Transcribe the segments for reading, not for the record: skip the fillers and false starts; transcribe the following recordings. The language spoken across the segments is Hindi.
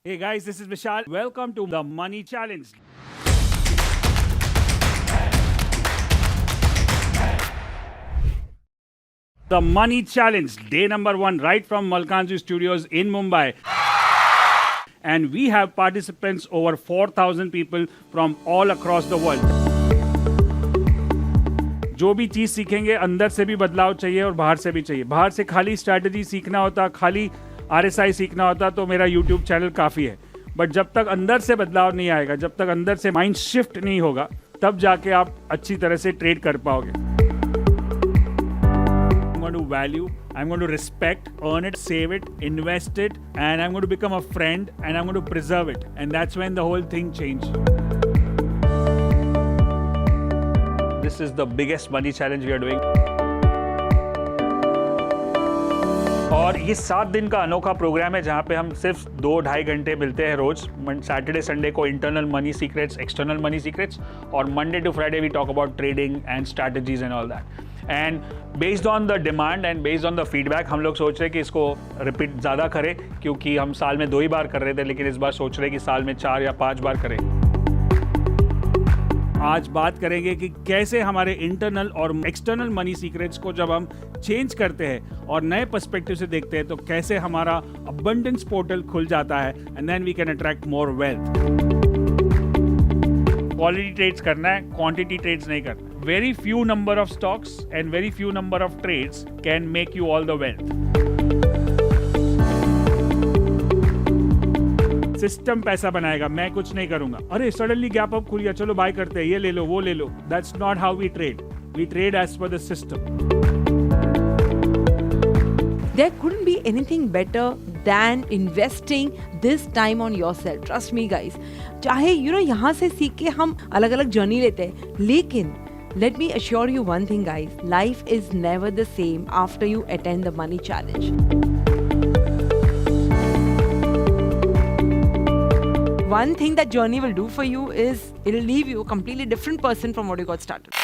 Hey guys, this is Vishal. Welcome to the Money Challenge. The Money Challenge, day number 1, right from Malkanju Studios in Mumbai. And we have participants, over 4,000 people from all across the world. जो भी चीज़ सीखेंगे अंदर से भी बदलाव चाहिए और बाहर से भी चाहिए. बाहर से खाली स्ट्रैटेजी सीखना होता, खाली RSI सीखना होता तो मेरा YouTube चैनल काफ़ी है. बट जब तक अंदर से बदलाव नहीं आएगा, जब तक अंदर से माइंड शिफ्ट नहीं होगा, तब जाके आप अच्छी तरह से ट्रेड कर पाओगे. I'm going to value, I'm going to respect, earn it, save it, invest it, and I'm going to become a friend and I'm going to preserve it. And that's when the whole thing changes. This is the biggest money challenge we are doing. और ये 7 दिन का अनोखा प्रोग्राम है जहाँ पे हम सिर्फ 2-2.5 घंटे मिलते हैं रोज. सैटरडे संडे को internal money secrets, external money secrets, और Monday to Friday we talk about trading and strategies and all that. And based on the demand and based on the feedback हम लोग सोच रहे हैं कि इसको रिपीट ज़्यादा करें, क्योंकि हम साल में 2 ही बार कर रहे थे, लेकिन इस बार सोच रहे हैं कि साल में 4 या 5 बार करें. आज बात करेंगे कि कैसे हमारे इंटरनल और एक्सटर्नल मनी सीक्रेट्स को जब हम चेंज करते हैं और नए पर्सपेक्टिव से देखते हैं तो कैसे हमारा अबंडेंस पोर्टल खुल जाता है and then we can attract more wealth. Quality trades करना है, क्वांटिटी ट्रेड्स नहीं करना. Very few number of stocks and very few number of trades can make you all the wealth. System पैसा बनाएगा, मैं कुछ नहीं करूंगा. अरे सडनली गैप अप खुल गया, चलो बाय करते हैं, ये ले लो वो ले लो. That's not how we trade. We trade as per the system. There couldn't be anything better than investing this time on yourself. Trust me guys. चाहे यहाँ से सीख के हम अलग अलग जर्नी लेते हैं, लेकिन let me assure you one thing guys, life is never the same after you attend the money challenge. One thing that journey will do for you is it'll leave you a completely different person from what you got started.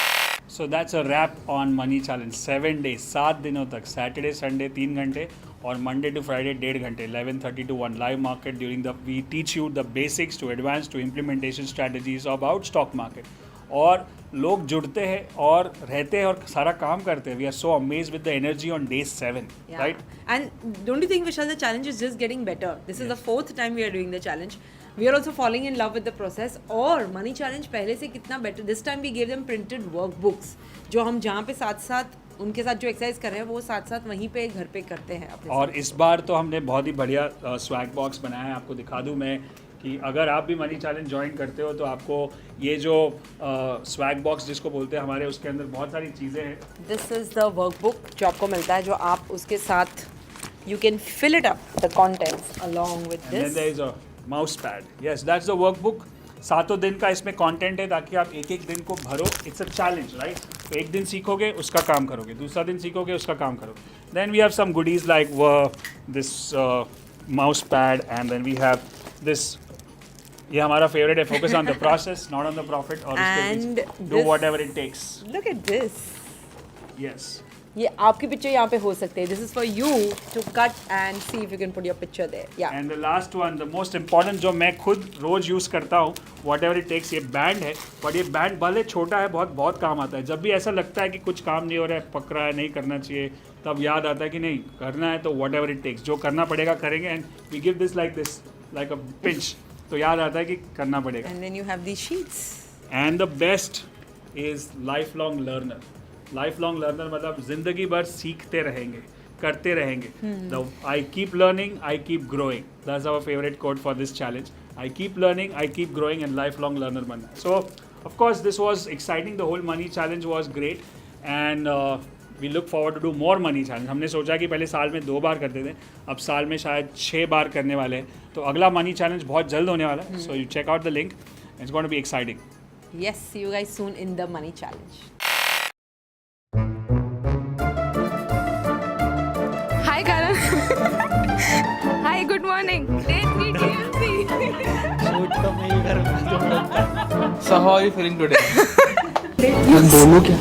So that's a wrap on Money Challenge. 7 days, 7 दिनों तक, Saturday, Sunday 3 घंटे और Monday to Friday 1.5 घंटे, 11:30 to 1 live market. During the we teach you the basics to advanced to implementation strategies about stock market. और लोग जुड़ते हैं और रहते हैं और सारा काम करते हैं. We are so amazed with the energy on day 7, right? And don't you think Vishal, the challenge is just getting better? This is the 4th time we are doing the challenge. We are also falling in love with the process. और मनी चैलेंज पहले से कितना better. This time we give them printed workbooks, जो हम जहाँ पे साथ साथ उनके साथ जो एक्सरसाइज कर रहे हैं वो साथ साथ वहीं पे घर पे करते हैं अपने. और इस बार तो हमने बहुत ही बढ़िया स्वैग बॉक्स बनाया है. आपको दिखा दूँ मैं कि अगर आप भी मनी चैलेंज ज्वाइन करते हो तो आपको ये जो स्वैग बॉक्स जिसको बोलते हैं हमारे, उसके अंदर बहुत सारी चीज़ें हैं. दिस इज़ द वर्कबुक जो आपको मिलता है, जो आप उसके साथ you can fill it up the contents along with this. Mouse pad, yes that's the workbook. 7 दिन का इसमें कंटेंट है ताकि आप एक दिन को भरो. It's a challenge, right? तो एक दिन सीखोगे उसका काम करोगे, दूसरा दिन सीखोगे उसका काम करोगे. Then we have some goodies like this mouse pad and then we have this. ये हमारा फेवरेट है, focus on the process not on the profit, और do whatever it takes. Look at this. Yes, ये आपकी पिक्चर यहाँ पे हो सकते हैं. This is for you to cut and see if you can put your picture there. या and the last one, the most important, जो मैं खुद रोज यूज़ करता हूँ, व्हाटएवर इट टेक्स. ये बैंड है, बट ये बैंड भले छोटा है, बहुत बहुत काम आता है. जब भी ऐसा लगता है कि कुछ काम नहीं हो रहा है, पक रहा है, नहीं करना चाहिए, तब याद आता है कि नहीं करना है, तो व्हाटएवर इट टेक्स, जो करना पड़ेगा करेंगे. And we give this like a pinch, तो याद आता है कि करना पड़ेगा. And then you have these sheets. And the best is life long learner. Life long learner मतलब जिंदगी भर सीखते रहेंगे, करते रहेंगे. I keep learning, I keep growing. That's our favourite code for this challenge. I keep learning, I keep growing and life long learner बनना. So of course this was exciting. The whole money challenge was great and we look forward to do more money challenge. हमने सोचा कि पहले साल में 2 बार करते थे, अब साल में शायद 6 बार करने वाले हैं. तो अगला मनी चैलेंज बहुत जल्द होने वाला है. So you check out the link. It's going to be exciting. Yes, see you guys soon in the money challenge. Hi Karan. Hi, good morning. Day 3 TLC. So how are you feeling today? दोनों क्या